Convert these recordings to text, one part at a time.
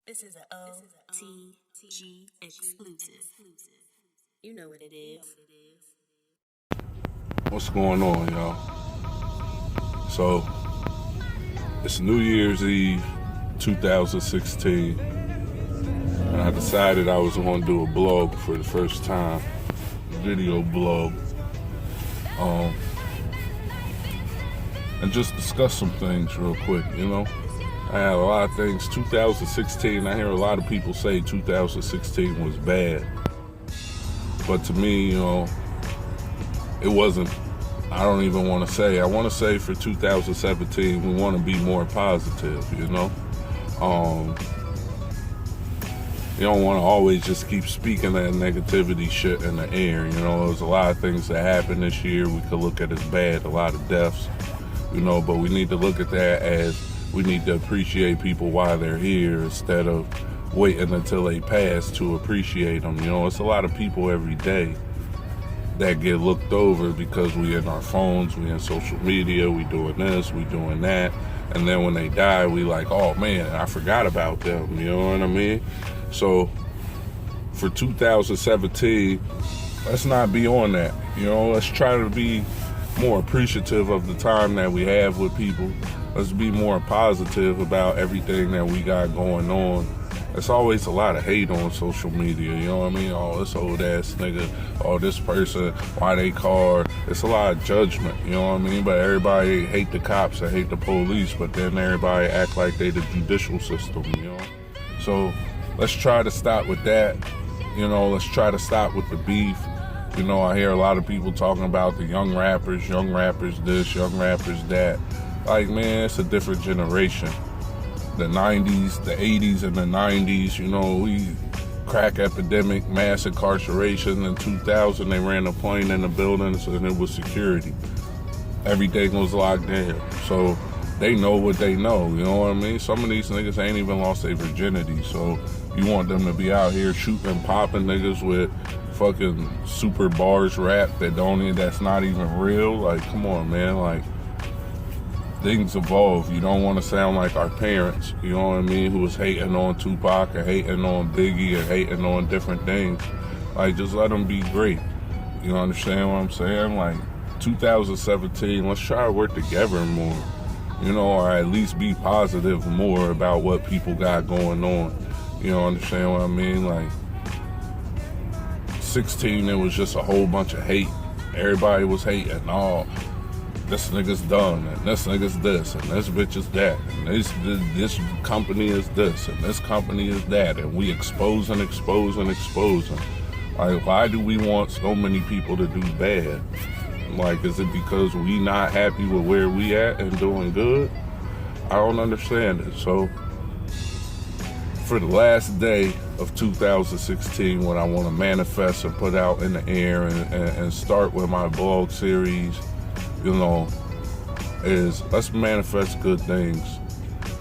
This is an O.T.G exclusive. You know what it is. What's going on, y'all? So, it's New Year's Eve 2016, and I decided I was going to do a blog for the first time, a video blog, and just discuss some things real quick, you know? I had a lot of things. 2016, I hear a lot of people say 2016 was bad, but to me, you know, it wasn't. I don't even want to say. I want to say for 2017, we want to be more positive, you know? You don't want to always just keep speaking that negativity shit in the air, you know? There's a lot of things that happened this year we could look at as bad, a lot of deaths, you know, but we need to look at that as we need to appreciate people while they're here instead of waiting until they pass to appreciate them, you know? It's a lot of people every day that get looked over because we in our phones, we in social media, we doing this, we doing that, and then when they die, we like, oh man, I forgot about them, you know what I mean? So for 2017, let's not be on that, you know? Let's try to be more appreciative of the time that we have with people. Let's be more positive about everything that we got going on. There's always a lot of hate on social media, you know what I mean? Oh, this old ass nigga, oh, this person, why they car. It's a lot of judgment, you know what I mean? But everybody hate the cops and hate the police, but then everybody act like they the judicial system, you know? So let's try to stop with that, you know? Let's try to stop with the beef. You know, I hear a lot of people talking about the young rappers this, young rappers that. Like, man, it's a different generation. The 90s, the 80s, and the 90s, you know, we crack epidemic, mass incarceration. In 2000, they ran a plane in the buildings and it was security. Everything was locked down. So they know what they know, you know what I mean? Some of these niggas ain't even lost their virginity. So you want them to be out here shooting, popping niggas with fucking super bars rap that's not even real? Like, come on, man, like, things evolve. You don't want to sound like our parents, you know what I mean, who was hating on Tupac or hating on Biggie or hating on different things. Like, just let them be great. You understand what I'm saying? Like, 2017, let's try to work together more, you know, or at least be positive more about what people got going on. You know, understand what I mean? Like, 16, it was just a whole bunch of hate. Everybody was hating, oh, this nigga's done, and this nigga's this, and this bitch is that, and this company is this, and this company is that, and we exposing. Like, why do we want so many people to do bad? Like, is it because we not happy with where we at and doing good? I don't understand it. So, for the last day of 2016, what I want to manifest and put out in the air and start with my blog series, you know, is let's manifest good things.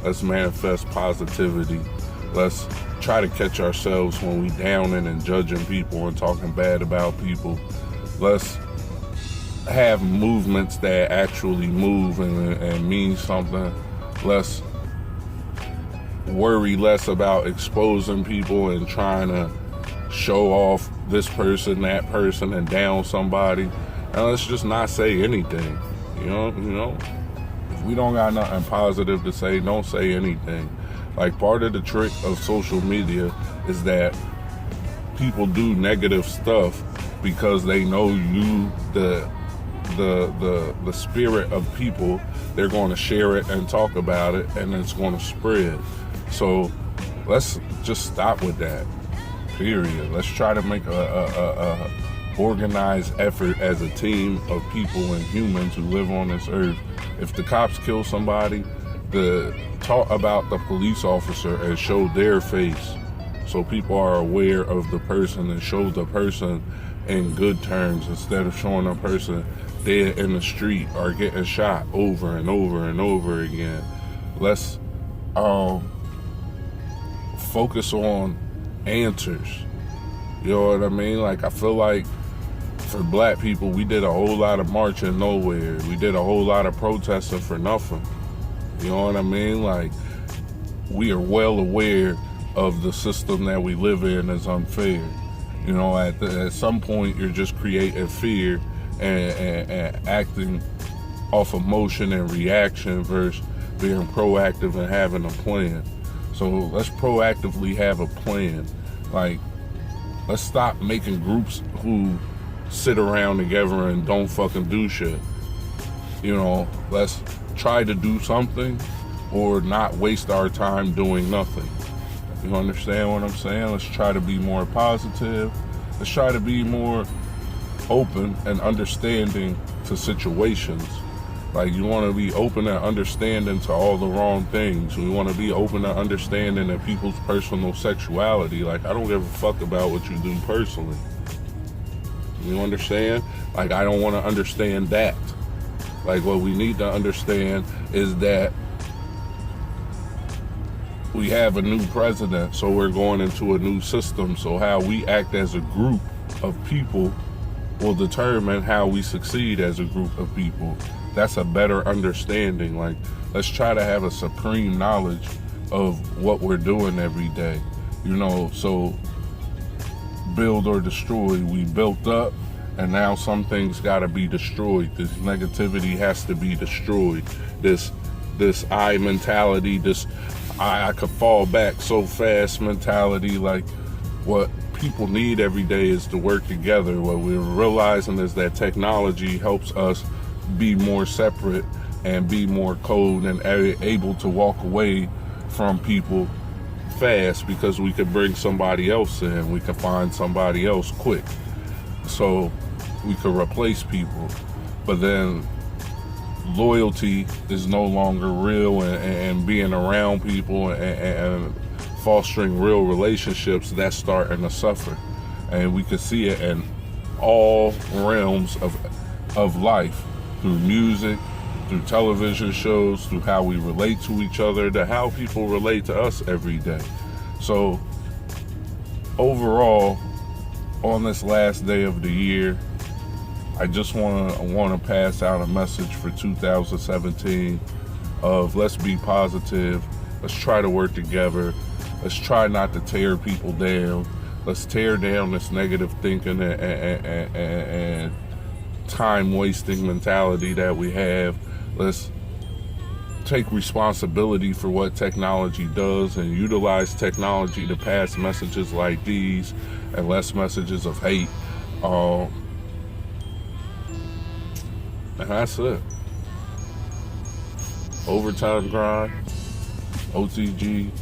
Let's manifest positivity. Let's try to catch ourselves when we downing and judging people and talking bad about people. Let's have movements that actually move and mean something. Let's worry less about exposing people and trying to show off this person, that person, and down somebody. And let's just not say anything, you know? If we don't got nothing positive to say, don't say anything. Like, part of the trick of social media is that people do negative stuff because they know you, the spirit of people, they're going to share it and talk about it, and it's going to spread. So let's just stop with that, period. Let's try to make a organized effort as a team of people and humans who live on this earth. If the cops kill somebody, talk about the police officer and show their face so people are aware of the person and show the person in good terms instead of showing a person dead in the street or getting shot over and over and over again. Let's focus on answers. You know what I mean? Like, I feel like for black people, we did a whole lot of marching nowhere. We did a whole lot of protesting for nothing. You know what I mean? Like, we are well aware of the system that we live in is unfair. You know, at some point you're just creating fear and acting off emotion and reaction versus being proactive and having a plan. So let's proactively have a plan. Like, let's stop making groups who sit around together and don't fucking do shit. You know, let's try to do something or not waste our time doing nothing. You understand what I'm saying? Let's try to be more positive. Let's try to be more open and understanding to situations. Like, you want to be open and understanding to all the wrong things. We want to be open and understanding of people's personal sexuality. Like, I don't give a fuck about what you do personally. You understand? Like, I don't want to understand that. Like, what we need to understand is that we have a new president, so we're going into a new system. So how we act as a group of people will determine how we succeed as a group of people. That's a better understanding. Like, let's try to have a supreme knowledge of what we're doing every day. You know, so build or destroy. We built up, and now some things got to be destroyed. This negativity has to be destroyed. This I mentality, this I could fall back so fast mentality. Like, what people need every day is to work together. What we're realizing is that technology helps us be more separate and be more cold and able to walk away from people fast because we could bring somebody else in. We could find somebody else quick. So we could replace people. But then loyalty is no longer real, and being around people and fostering real relationships, that's starting to suffer. And we can see it in all realms of life, through music, through television shows, through how we relate to each other, to how people relate to us every day. So overall, on this last day of the year, I just want to pass out a message for 2017 of let's be positive. Let's try to work together. Let's try not to tear people down. Let's tear down this negative thinking and time-wasting mentality that we have. Let's take responsibility for what technology does and utilize technology to pass messages like these and less messages of hate. And that's it. Overtime grind, O.T.G.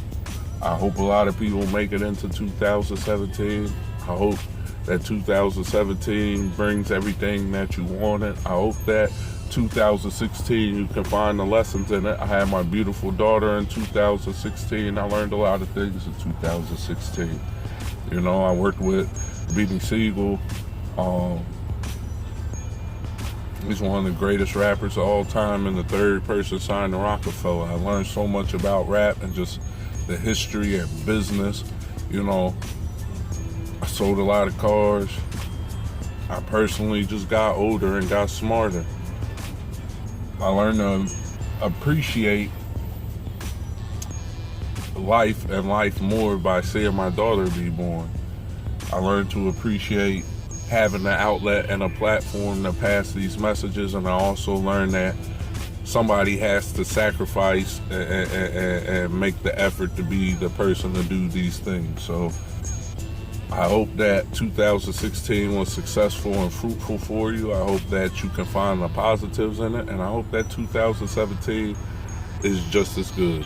I hope a lot of people make it into 2017. I hope that 2017 brings everything that you wanted. I hope that 2016 you can find the lessons in it. I had my beautiful daughter in 2016. I learned a lot of things in 2016. You know, I worked with Beanie Siegel. He's one of the greatest rappers of all time, and the third person signed to Rockefeller. I learned so much about rap and just the history and business. You know, I sold a lot of cars. I personally just got older and got smarter. I learned to appreciate life and life more by seeing my daughter be born. I learned to appreciate having an outlet and a platform to pass these messages, and I also learned that somebody has to sacrifice and make the effort to be the person to do these things. So I hope that 2016 was successful and fruitful for you. I hope that you can find the positives in it, and I hope that 2017 is just as good.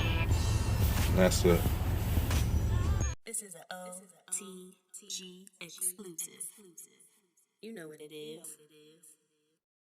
And that's it. This is an O.T.G exclusive. You know what it is.